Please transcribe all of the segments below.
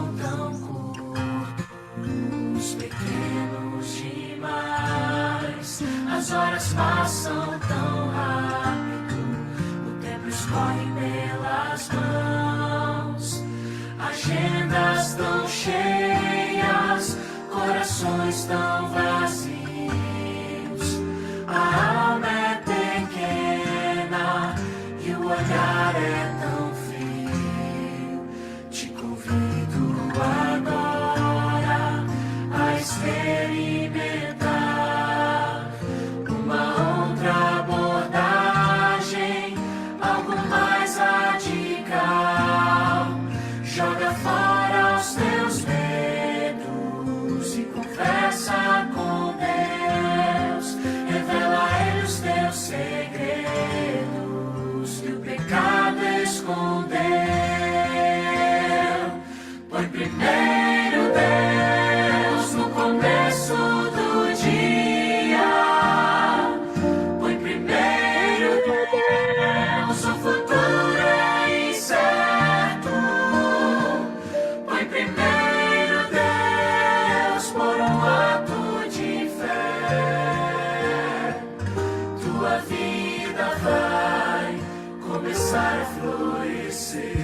são tão curtos, pequenos demais. As horas passam tão rápido, o tempo escorre pelas mãos. Agendas tão cheias, corações tão vazios. A alma é pequena e o olhar é tão frio. Te convido agora a experimentar uma outra abordagem, algo mais radical. Joga fora os teus medos e conversa com Deus. Revela a Ele os teus segredos que o pecado escondeu. Põe primeiro Deus no começo do dia. Põe primeiro Deus, o futuro é incerto. Põe primeiro Deus por um ato de fé. Tua vida vai começar a florescer.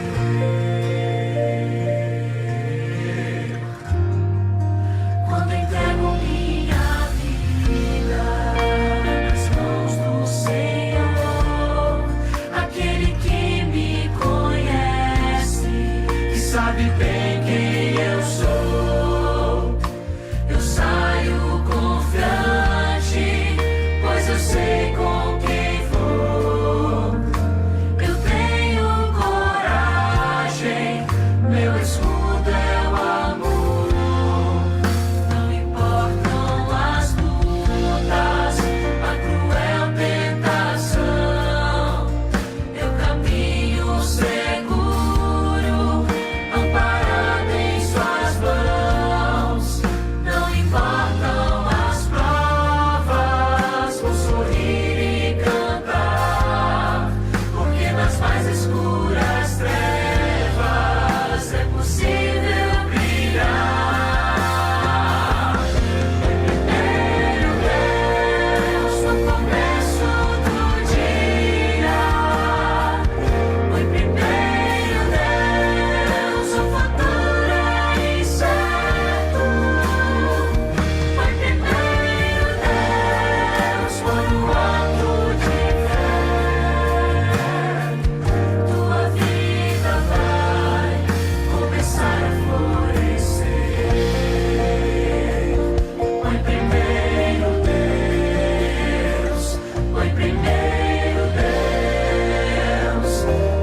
Quando entrego minha vida nas mãos do Senhor, aquele que me conhece, que sabe bem quem eu sou, eu saio confiante, pois eu sei com quem vou. Eu tenho coragem, meu escudo é o amor. Não importam as lutas, a cruel tentação, eu caminho seguro, amparado em suas mãos. Não importam as provas, vou sorrir e cantar, porque nas mais escuras trevas é possível brilhar. Primeiro Deus no começo do dia. Põe primeiro Deus, o futuro é incerto. Põe primeiro Deus por um ato de fé. Tua vida vai começar a florescer. Põe primeiro Deus, põe primeiro Deus,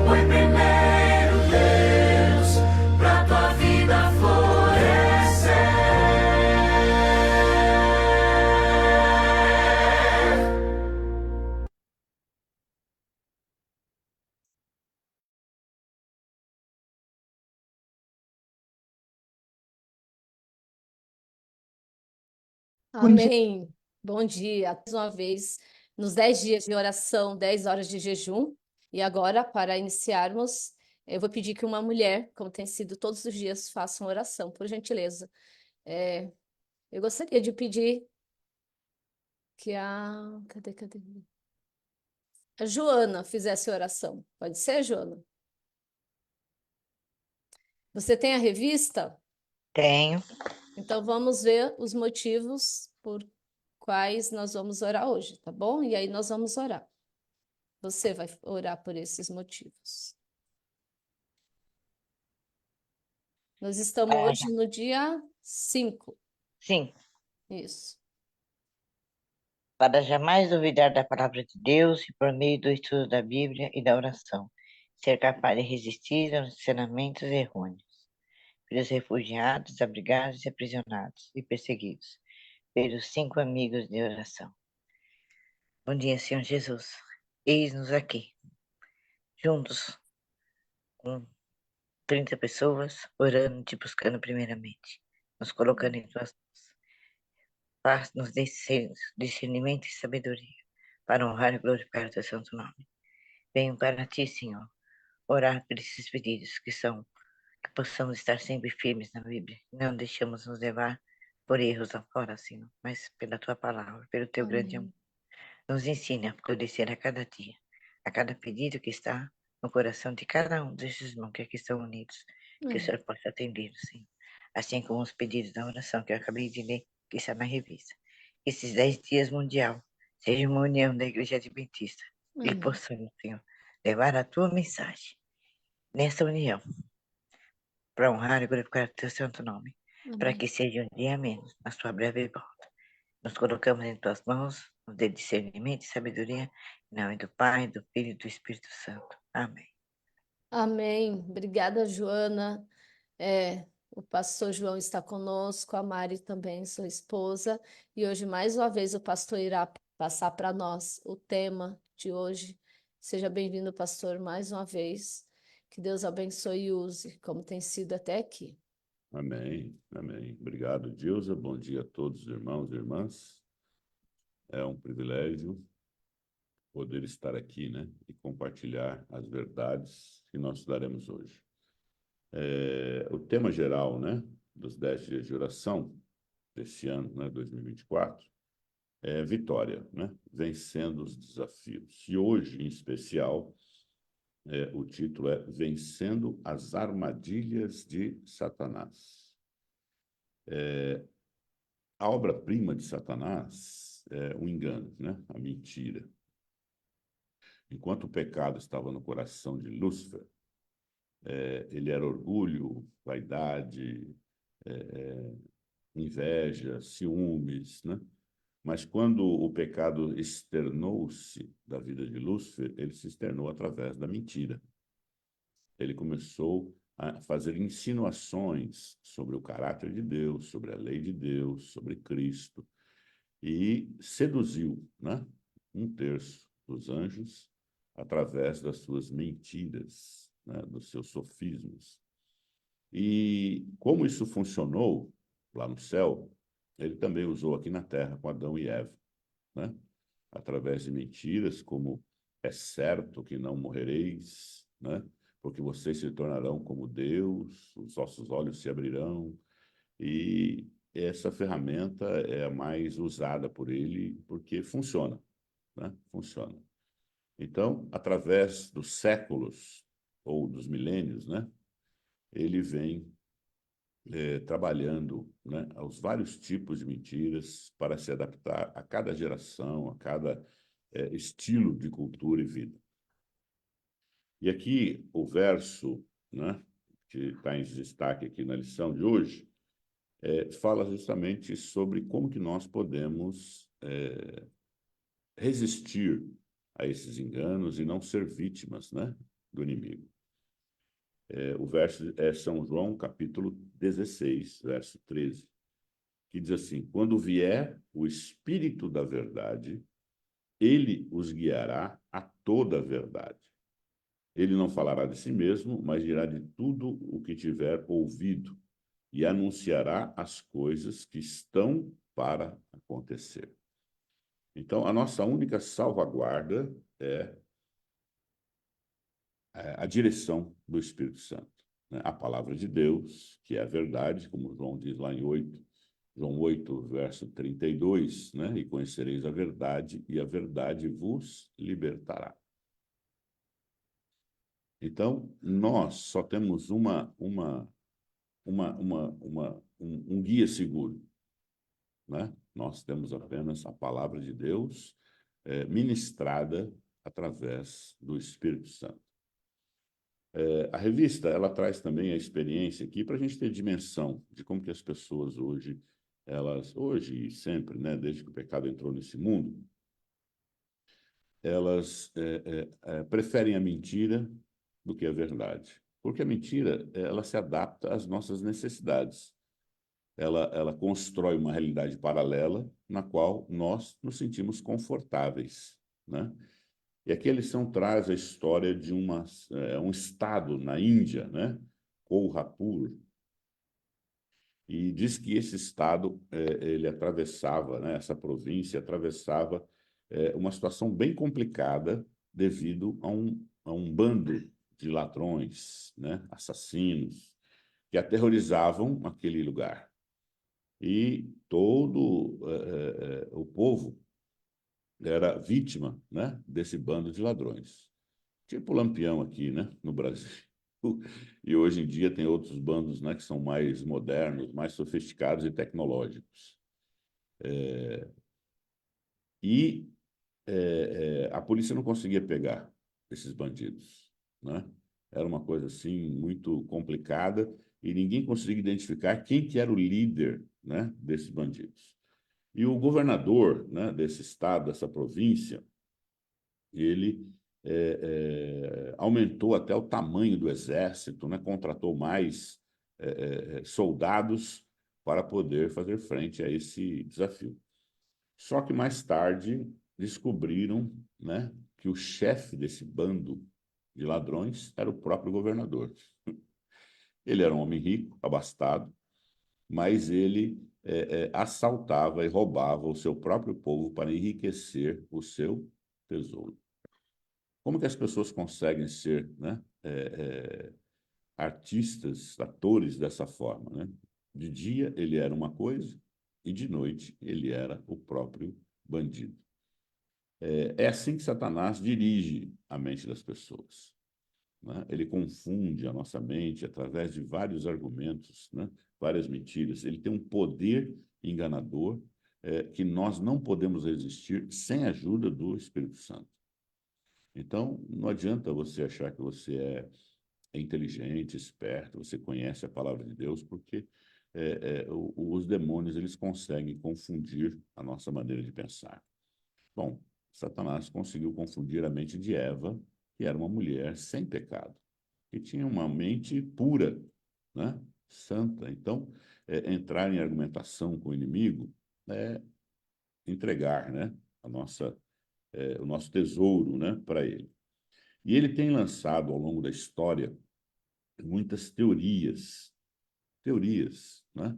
põe primeiro Deus, pra tua vida florescer. Bom dia. Amém. Bom dia. Mais uma vez, nos 10 dias de oração, 10 horas de jejum. E agora, para iniciarmos, eu vou pedir que uma mulher, como tem sido todos os dias, faça uma oração, por gentileza. Eu gostaria de pedir que a... Cadê? A Joana fizesse oração. Pode ser, Joana? Você tem a revista? Tenho. Então vamos ver os motivos por quais nós vamos orar hoje, tá bom? E aí nós vamos orar. Você vai orar por esses motivos. Nós estamos hoje no dia 5. Sim, Isso. para jamais duvidar da palavra de Deus e por meio do estudo da Bíblia e da oração, ser capaz de resistir aos ensinamentos errôneos, pelos refugiados, abrigados e aprisionados e perseguidos, pelos 5 amigos de oração. Bom dia, Senhor Jesus. Eis-nos aqui, juntos com 30 pessoas, orando, te buscando primeiramente, nos colocando em tuas mãos. Faz-nos discernimento e sabedoria, para honrar e glorificar o teu santo nome. Venho para ti, Senhor, orar por esses pedidos que são que possamos estar sempre firmes na Bíblia, não deixamos nos levar por erros afora, Senhor, mas pela tua palavra, pelo teu grande amor. Amém. Nos ensine a florescer a cada dia, a cada pedido que está no coração de cada um desses irmãos que aqui estão unidos, que o Amém. Senhor possa atender, Senhor. Assim como os pedidos da oração que eu acabei de ler, que está na revista. Esses 10 dias mundial, seja uma união da Igreja Adventista e Amém. possamos, Senhor, levar a tua mensagem nessa união, para honrar e glorificar o teu santo nome, para Amém. que seja um dia menos na sua breve volta. Nos colocamos em tuas mãos, nos dê discernimento e sabedoria, em nome do Pai, do Filho e do Espírito Santo. Amém. Amém. Obrigada, Joana. O pastor João está conosco, a Mari também, sua esposa, e hoje, mais uma vez, o pastor irá passar para nós o tema de hoje. Seja bem-vindo, pastor, mais uma vez. Que Deus abençoe e use, como tem sido até aqui. Amém, amém. Obrigado, Dilza. Bom dia a todos, irmãos e irmãs. É um privilégio poder estar aqui, né, e compartilhar as verdades que nós estudaremos hoje. O tema geral, né, dos 10 dias de oração desse ano, né, 2024, é vitória, né, vencendo os desafios. E hoje, em especial, o título é Vencendo as Armadilhas de Satanás. A obra-prima de Satanás é o engano, né, a mentira. Enquanto o pecado estava no coração de Lúcifer, ele era orgulho, vaidade, inveja, ciúmes, né? Mas quando o pecado externou-se da vida de Lúcifer, ele se externou através da mentira. Ele começou a fazer insinuações sobre o caráter de Deus, sobre a lei de Deus, sobre Cristo, e seduziu, né, 1/3 dos anjos através das suas mentiras, né, dos seus sofismas. E como isso funcionou lá no céu, ele também usou aqui na terra com Adão e Eva, né? Através de mentiras como é certo que não morrereis, né? Porque vocês se tornarão como Deus, os vossos olhos se abrirão. E essa ferramenta é a mais usada por ele porque funciona, né? Funciona. Então, através dos séculos ou dos milênios, né, ele vem trabalhando, né, aos vários tipos de mentiras para se adaptar a cada geração, a cada estilo de cultura e vida. E aqui o verso, né, que está em destaque aqui na lição de hoje, fala justamente sobre como que nós podemos resistir a esses enganos e não ser vítimas, né, do inimigo. O verso é São João, capítulo 16, verso 13, que diz assim: quando vier o Espírito da verdade, ele os guiará a toda a verdade. Ele não falará de si mesmo, mas dirá de tudo o que tiver ouvido e anunciará as coisas que estão para acontecer. Então, a nossa única salvaguarda é a direção do Espírito Santo, né? A palavra de Deus, que é a verdade, como João diz lá em João 8, verso 32, né? E conhecereis a verdade, e a verdade vos libertará. Então, nós só temos um guia seguro, né? Nós temos apenas a palavra de Deus ministrada através do Espírito Santo. A revista, ela traz também a experiência aqui para a gente ter dimensão de como que as pessoas hoje e sempre, né, desde que o pecado entrou nesse mundo, elas preferem a mentira do que a verdade. Porque a mentira, ela se adapta às nossas necessidades. Ela constrói uma realidade paralela na qual nós nos sentimos confortáveis, né? E aqui a lição traz a história de um estado na Índia, né? Kolhapur. E diz que esse estado, ele atravessava, né? Essa província atravessava uma situação bem complicada devido a um bando de ladrões, né? Assassinos, que aterrorizavam aquele lugar. E todo o povo era vítima, né, desse bando de ladrões. Tipo o Lampião aqui, né, no Brasil. E hoje em dia tem outros bandos, né, que são mais modernos, mais sofisticados e tecnológicos. E a polícia não conseguia pegar esses bandidos, né? Era uma coisa assim muito complicada e ninguém conseguia identificar quem que era o líder, né, desses bandidos. E o governador, né, desse estado, dessa província, ele aumentou até o tamanho do exército, né, contratou mais soldados para poder fazer frente a esse desafio. Só que mais tarde descobriram, né, que o chefe desse bando de ladrões era o próprio governador. Ele era um homem rico, abastado, mas ele assaltava e roubava o seu próprio povo para enriquecer o seu tesouro. Como que as pessoas conseguem ser, né, artistas, atores dessa forma, né? De dia ele era uma coisa e de noite ele era o próprio bandido. É assim que Satanás dirige a mente das pessoas, né? Ele confunde a nossa mente através de vários argumentos, né? Várias mentiras. Ele tem um poder enganador que nós não podemos resistir sem a ajuda do Espírito Santo. Então, não adianta você achar que você é inteligente, esperto, você conhece a palavra de Deus, porque os demônios eles conseguem confundir a nossa maneira de pensar. Bom, Satanás conseguiu confundir a mente de Eva, que era uma mulher sem pecado, que tinha uma mente pura, né? Santa. Então, entrar em argumentação com o inimigo é entregar, né, o nosso tesouro, né, para ele. E ele tem lançado, ao longo da história, muitas teorias, né?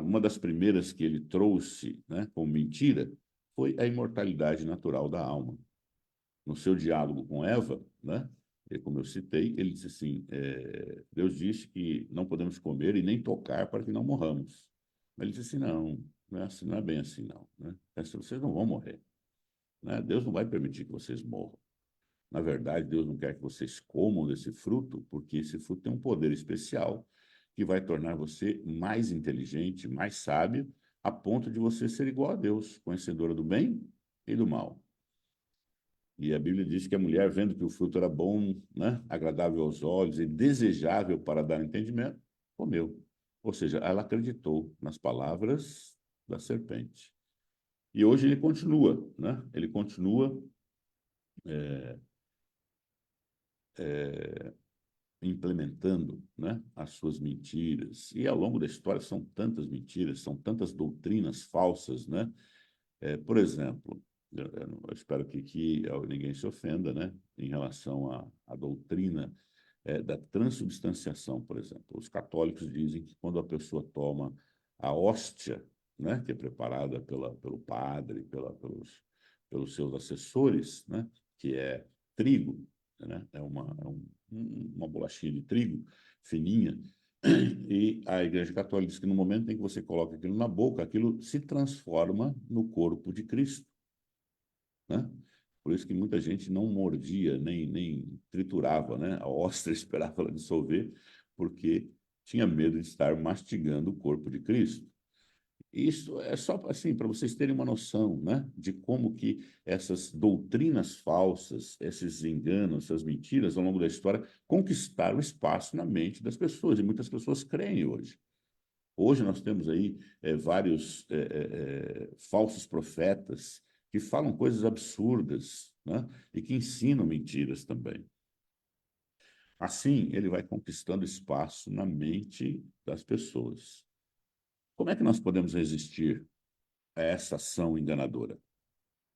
Uma das primeiras que ele trouxe, né, como mentira foi a imortalidade natural da alma. No seu diálogo com Eva, né, como eu citei, ele disse assim, Deus disse que não podemos comer e nem tocar para que não morramos. Mas ele disse assim, não é assim, não é bem assim, não, né? Vocês não vão morrer, né? Deus não vai permitir que vocês morram. Na verdade, Deus não quer que vocês comam desse fruto, porque esse fruto tem um poder especial que vai tornar você mais inteligente, mais sábio, a ponto de você ser igual a Deus, conhecedora do bem e do mal. E a Bíblia diz que a mulher, vendo que o fruto era bom, né, agradável aos olhos e desejável para dar entendimento, comeu. Ou seja, ela acreditou nas palavras da serpente. E hoje ele continua, né? Ele continua implementando, né, as suas mentiras. E ao longo da história são tantas mentiras, são tantas doutrinas falsas, né? Por exemplo, eu espero que ninguém se ofenda, né, em relação à doutrina da transubstanciação, por exemplo. Os católicos dizem que quando a pessoa toma a hóstia, né, que é preparada pelo padre, pelos seus assessores, né, que é trigo, né, uma bolachinha de trigo fininha, e a Igreja Católica diz que no momento em que você coloca aquilo na boca, aquilo se transforma no corpo de Cristo, né? Por isso que muita gente não mordia, nem triturava, né, a hóstia, esperava ela dissolver, porque tinha medo de estar mastigando o corpo de Cristo. Isso é só assim para vocês terem uma noção, né, de como que essas doutrinas falsas, esses enganos, essas mentiras ao longo da história conquistaram espaço na mente das pessoas, e muitas pessoas creem hoje. Hoje nós temos aí vários falsos profetas que falam coisas absurdas, né, e que ensinam mentiras também. Assim, ele vai conquistando espaço na mente das pessoas. Como é que nós podemos resistir a essa ação enganadora?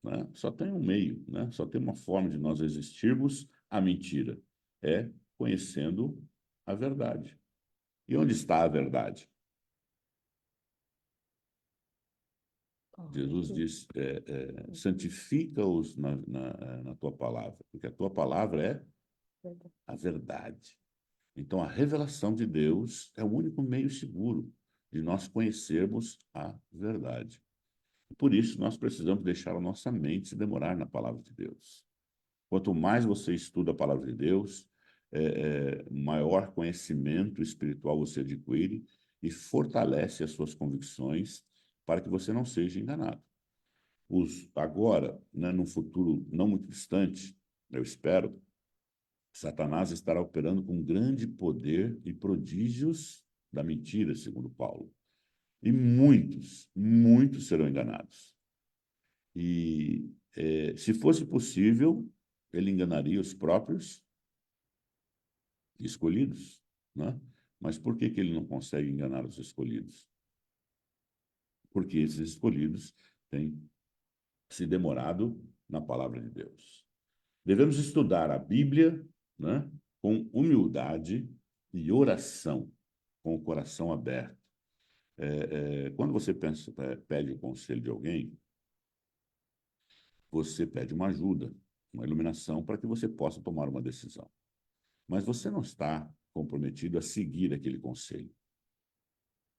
Né? Só tem um meio, né? Só tem uma forma de nós resistirmos à mentira. É conhecendo a verdade. E onde está a verdade? Jesus diz, santifica-os na tua palavra, porque a tua palavra é a verdade. Então, a revelação de Deus é o único meio seguro de nós conhecermos a verdade. Por isso, nós precisamos deixar a nossa mente se demorar na palavra de Deus. Quanto mais você estuda a palavra de Deus, maior conhecimento espiritual você adquire e fortalece as suas convicções para que você não seja enganado. Agora, né, num futuro não muito distante, eu espero, Satanás estará operando com grande poder e prodígios da mentira, segundo Paulo. E muitos, muitos serão enganados. E se fosse possível, ele enganaria os próprios escolhidos, né? Mas por que ele não consegue enganar os escolhidos? Porque esses escolhidos têm se demorado na palavra de Deus. Devemos estudar a Bíblia, né, com humildade e oração, com o coração aberto. Quando você pede o conselho de alguém, você pede uma ajuda, uma iluminação para que você possa tomar uma decisão. Mas você não está comprometido a seguir aquele conselho.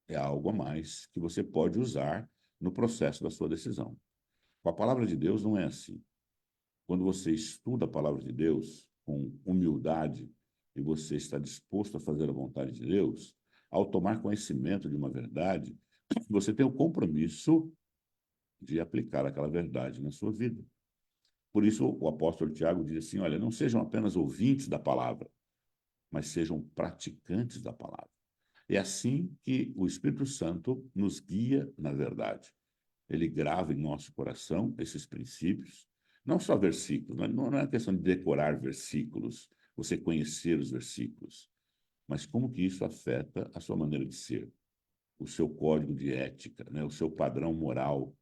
É algo a mais que você pode usar no processo da sua decisão. Com a palavra de Deus não é assim. Quando você estuda a palavra de Deus com humildade e você está disposto a fazer a vontade de Deus, ao tomar conhecimento de uma verdade, você tem o compromisso de aplicar aquela verdade na sua vida. Por isso, o apóstolo Tiago diz assim, olha, não sejam apenas ouvintes da palavra, mas sejam praticantes da palavra. É assim que o Espírito Santo nos guia na verdade. Ele grava em nosso coração esses princípios, não só versículos, não é questão de decorar versículos, você conhecer os versículos, mas como que isso afeta a sua maneira de ser, o seu código de ética, né, o seu padrão moral,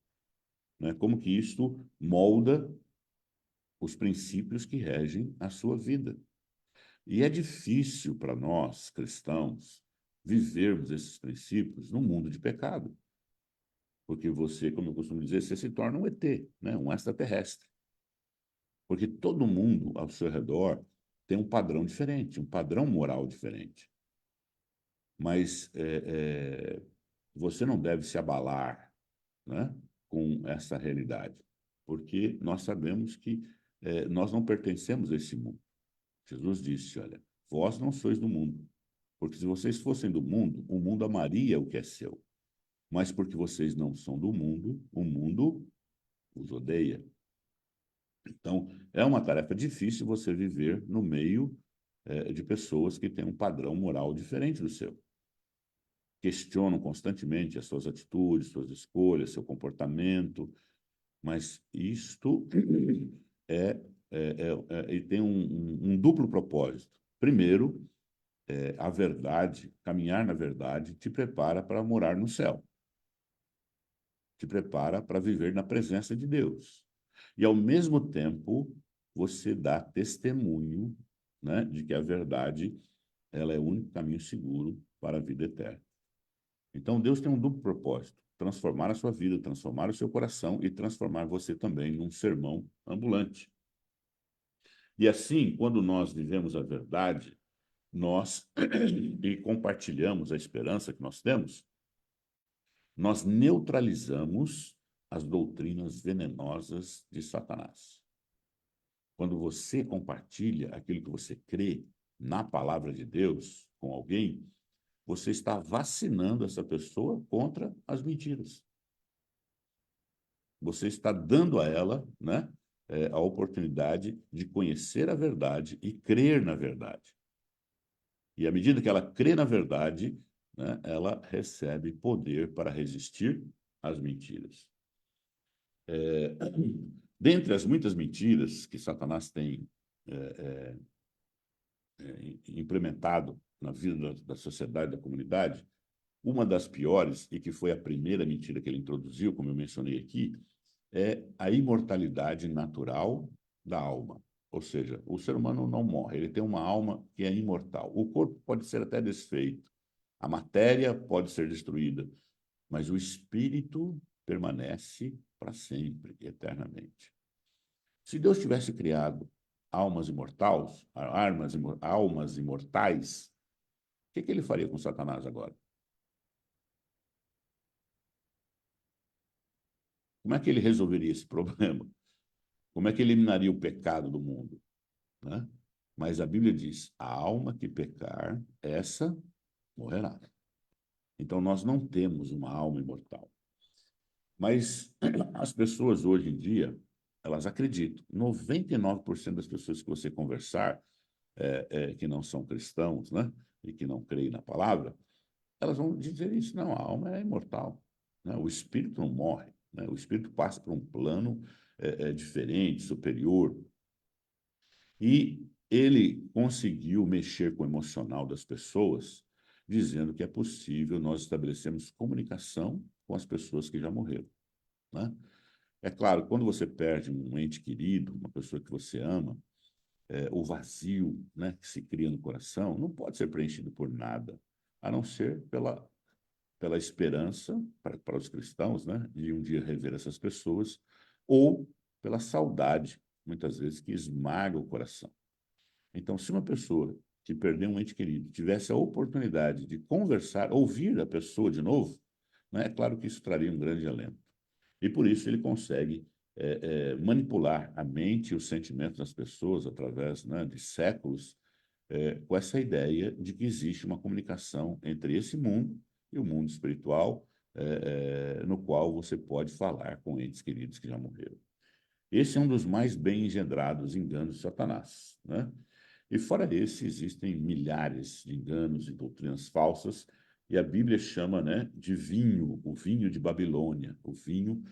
né, como que isso molda os princípios que regem a sua vida. E é difícil para nós, cristãos, vivermos esses princípios num mundo de pecado. Porque você, como eu costumo dizer, você se torna um ET, né? Um extraterrestre. Porque todo mundo ao seu redor tem um padrão diferente, um padrão moral diferente. Mas você não deve se abalar, né, com essa realidade, porque nós sabemos que nós não pertencemos a esse mundo. Jesus disse, olha, vós não sois do mundo, porque se vocês fossem do mundo, o mundo amaria o que é seu. Mas porque vocês não são do mundo, o mundo os odeia. Então, é uma tarefa difícil você viver no meio de pessoas que têm um padrão moral diferente do seu. Questionam constantemente as suas atitudes, suas escolhas, seu comportamento, mas isto tem um duplo propósito. Primeiro, a verdade, caminhar na verdade, te prepara para morar no céu. Te prepara para viver na presença de Deus. E, ao mesmo tempo, você dá testemunho, né, de que a verdade ela é o único caminho seguro para a vida eterna. Então, Deus tem um duplo propósito: transformar a sua vida, transformar o seu coração e transformar você também num sermão ambulante. E assim, quando nós vivemos a verdade, nós e compartilhamos a esperança que nós temos, nós neutralizamos as doutrinas venenosas de Satanás. Quando você compartilha aquilo que você crê na palavra de Deus com alguém, você está vacinando essa pessoa contra as mentiras. Você está dando a ela, né, a oportunidade de conhecer a verdade e crer na verdade. E à medida que ela crê na verdade, né, ela recebe poder para resistir às mentiras. Dentre as muitas mentiras que Satanás tem implementado na vida da sociedade, da comunidade, uma das piores, e que foi a primeira mentira que ele introduziu, como eu mencionei aqui, é a imortalidade natural da alma. Ou seja, o ser humano não morre, ele tem uma alma que é imortal. O corpo pode ser até desfeito, a matéria pode ser destruída, mas o espírito permanece para sempre, eternamente. Se Deus tivesse criado almas imortais, almas imortais, que ele faria com Satanás agora? Como é que ele resolveria esse problema? Como é que eliminaria o pecado do mundo, né? Mas a Bíblia diz, a alma que pecar, essa morrerá. Então, nós não temos uma alma imortal. Mas as pessoas hoje em dia, elas acreditam. 99% das pessoas que você conversar, que não são cristãos, né? E que não creem na palavra, elas vão dizer isso. Não, a alma é imortal, né? O espírito não morre, né? O espírito passa por um plano diferente, superior. E ele conseguiu mexer com o emocional das pessoas, dizendo que é possível nós estabelecermos comunicação com as pessoas que já morreram, né? É claro, quando você perde um ente querido, uma pessoa que você ama, o vazio, né, que se cria no coração não pode ser preenchido por nada, a não ser pela esperança, para os cristãos, né, de um dia rever essas pessoas, ou pela saudade, muitas vezes, que esmaga o coração. Então, se uma pessoa que perdeu um ente querido tivesse a oportunidade de conversar, ouvir a pessoa de novo, né, é claro que isso traria um grande alento. E por isso ele consegue manipular a mente e os sentimentos das pessoas através, né, de séculos, com essa ideia de que existe uma comunicação entre esse mundo e o mundo espiritual, no qual você pode falar com entes queridos que já morreram. Esse é um dos mais bem engendrados enganos de Satanás, né? E fora esse, existem milhares de enganos e doutrinas falsas, e a Bíblia chama, né, de vinho, o vinho de Babilônia. O vinho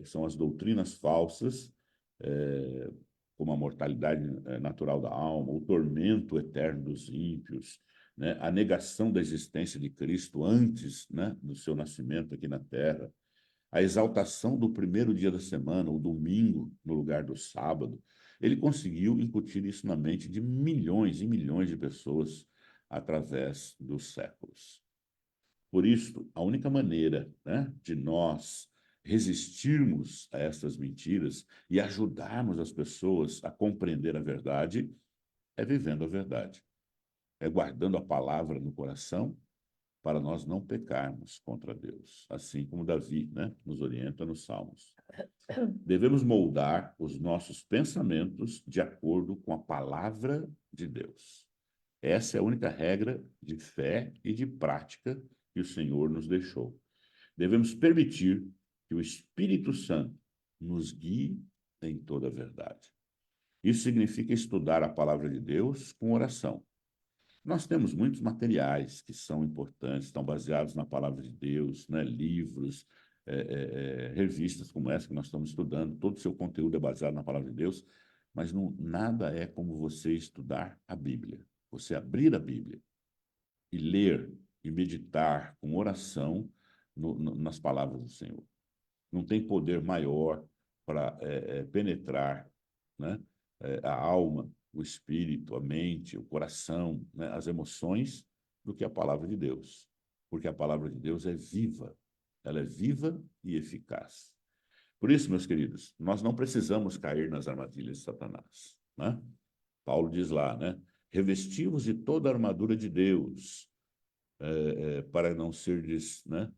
são as doutrinas falsas, como a mortalidade natural da alma, o tormento eterno dos ímpios, né, a negação da existência de Cristo antes, né, do seu nascimento aqui na Terra, a exaltação do primeiro dia da semana, o domingo, no lugar do sábado. Ele conseguiu incutir isso na mente de milhões e milhões de pessoas através dos séculos. Por isso, a única maneira, né, de nós resistirmos a essas mentiras e ajudarmos as pessoas a compreender a verdade é vivendo a verdade, é guardando a palavra no coração para nós não pecarmos contra Deus, assim como Davi, né, nos orienta nos Salmos. Devemos moldar os nossos pensamentos de acordo com a palavra de Deus. Essa é a única regra de fé e de prática que o Senhor nos deixou. Devemos permitir que o Espírito Santo nos guie em toda a verdade. Isso significa estudar a palavra de Deus com oração. Nós temos muitos materiais que são importantes, estão baseados na palavra de Deus, né? Livros, revistas como essa que nós estamos estudando, todo o seu conteúdo é baseado na palavra de Deus, mas não, nada é como você estudar a Bíblia. Você abrir a Bíblia e ler e meditar com oração nas palavras do Senhor. Não tem poder maior para penetrar, né, a alma, o espírito, a mente, o coração, né, as emoções, do que a palavra de Deus. Porque a palavra de Deus é viva, ela é viva e eficaz. Por isso, meus queridos, nós não precisamos cair nas armadilhas de Satanás, né? Paulo diz lá, né? Revesti-vos de toda a armadura de Deus, para não serdes, né,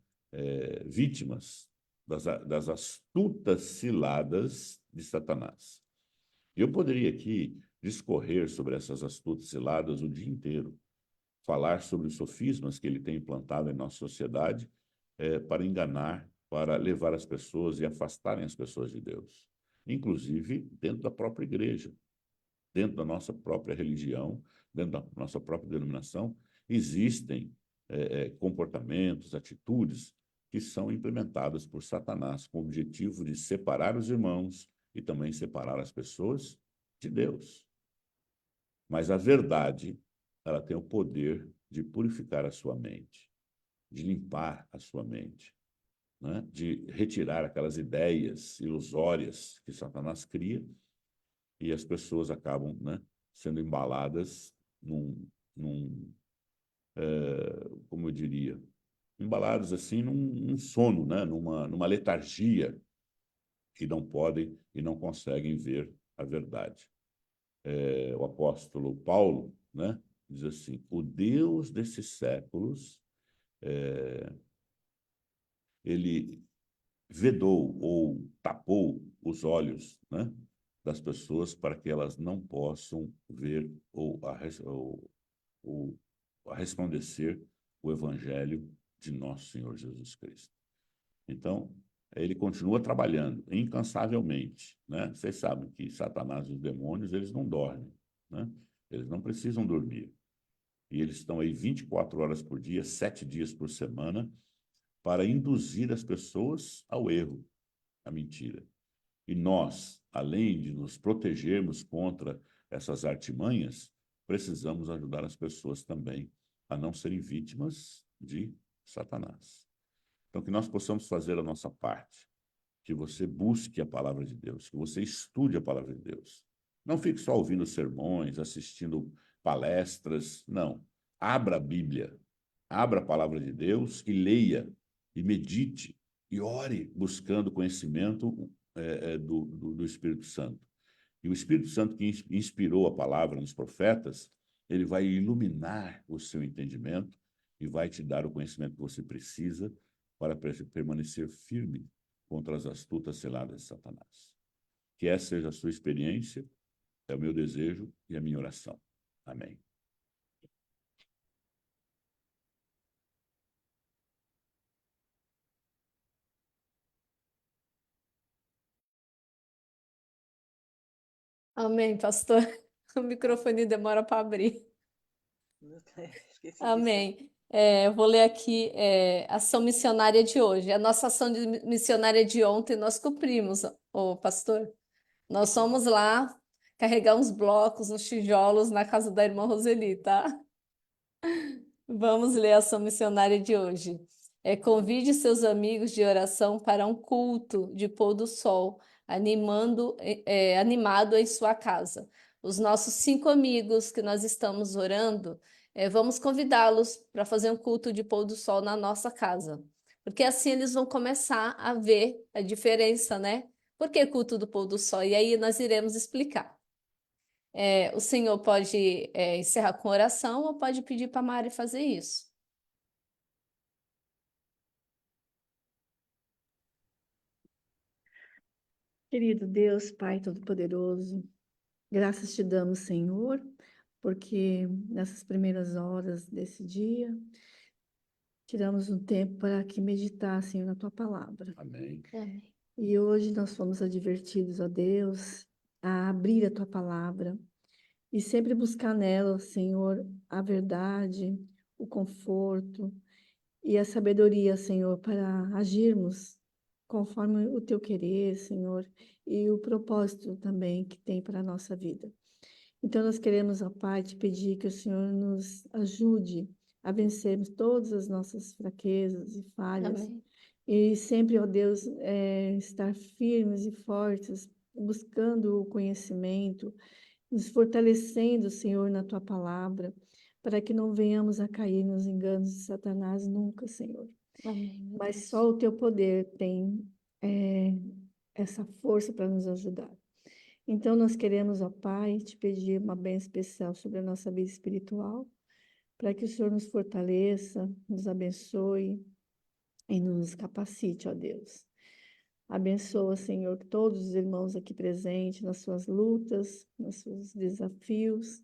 vítimas das astutas ciladas de Satanás. Eu poderia aqui discorrer sobre essas astutas ciladas o dia inteiro, falar sobre os sofismas que ele tem implantado em nossa sociedade para enganar, para levar as pessoas e afastarem as pessoas de Deus, inclusive dentro da própria igreja, dentro da nossa própria religião, dentro da nossa própria denominação, existem comportamentos, atitudes que são implementadas por Satanás com o objetivo de separar os irmãos e também separar as pessoas de Deus. Mas a verdade, ela tem o poder de purificar a sua mente, de limpar a sua mente, né? De retirar aquelas ideias ilusórias que Satanás cria e as pessoas acabam, né, sendo embaladas como eu diria, embalados assim num sono, né? numa letargia, que não podem e não conseguem ver a verdade. O apóstolo Paulo, né, diz assim: o Deus desses séculos, ele vedou ou tapou os olhos, né, das pessoas para que elas não possam ver ou a resplandecer o evangelho de nosso Senhor Jesus Cristo. Então, ele continua trabalhando incansavelmente, né? Vocês sabem que Satanás e os demônios, eles não dormem, né? Eles não precisam dormir. E eles estão aí 24 horas por dia, 7 dias por semana, para induzir as pessoas ao erro, à mentira. E nós, além de nos protegermos contra essas artimanhas, precisamos ajudar as pessoas também a não serem vítimas de Satanás. Então, que nós possamos fazer a nossa parte, que você busque a palavra de Deus, que você estude a palavra de Deus. Não fique só ouvindo sermões, assistindo palestras, não. Abra a Bíblia, abra a palavra de Deus e leia, e medite, e ore buscando conhecimento do Espírito Santo. E o Espírito Santo que inspirou a palavra nos profetas, ele vai iluminar o seu entendimento e vai te dar o conhecimento que você precisa para permanecer firme contra as astutas ciladas de Satanás. Que essa seja a sua experiência, é o meu desejo e a minha oração. Amém. Amém, pastor. O microfone demora para abrir. Esqueci disso. Amém. Eu vou ler aqui ação missionária de hoje. A nossa ação missionária de ontem nós cumprimos, ô pastor. Nós fomos lá carregar uns blocos, uns tijolos na casa da irmã Roseli, tá? Vamos ler a ação missionária de hoje. Convide seus amigos de oração para um culto de pôr do sol, animado em sua casa. Os nossos 5 amigos que nós estamos orando, vamos convidá-los para fazer um culto de pôr do sol na nossa casa. Porque assim eles vão começar a ver a diferença, né? Por que culto do pôr do sol? E aí nós iremos explicar. O senhor pode encerrar com oração ou pode pedir para a Mari fazer isso. Querido Deus, Pai Todo-Poderoso, graças te damos, Senhor, porque nessas primeiras horas desse dia, tiramos um tempo para aqui meditar, Senhor, na Tua Palavra. Amém. Amém. E hoje nós fomos advertidos, ó Deus, a abrir a Tua Palavra e sempre buscar nela, Senhor, a verdade, o conforto e a sabedoria, Senhor, para agirmos conforme o Teu querer, Senhor, e o propósito também que tem para a nossa vida. Então, nós queremos, ó Pai, te pedir que o Senhor nos ajude a vencermos todas as nossas fraquezas e falhas. Amém. E sempre, ó Deus, estar firmes e fortes, buscando o conhecimento, nos fortalecendo, Senhor, na Tua palavra, para que não venhamos a cair nos enganos de Satanás nunca, Senhor. Amém, meu Mas Deus. só o Teu poder tem essa força para nos ajudar. Então, nós queremos, ó Pai, te pedir uma bênção especial sobre a nossa vida espiritual, para que o Senhor nos fortaleça, nos abençoe e nos capacite, ó Deus. Abençoa, Senhor, todos os irmãos aqui presentes nas suas lutas, nos seus desafios,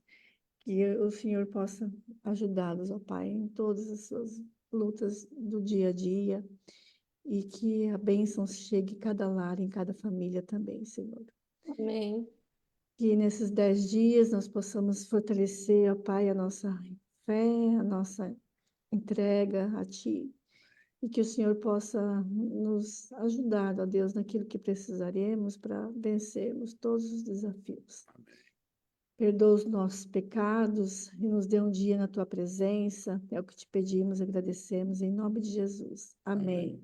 que o Senhor possa ajudá-los, ó Pai, em todas as suas lutas do dia a dia, e que a bênção chegue em cada lar, em cada família também, Senhor. Amém. Que nesses 10 dias nós possamos fortalecer, ó Pai, a nossa fé, a nossa entrega a Ti. E que o Senhor possa nos ajudar, ó Deus, naquilo que precisaremos para vencermos todos os desafios. Perdoa os nossos pecados e nos dê um dia na Tua presença. É o que te pedimos, agradecemos, em nome de Jesus. Amém.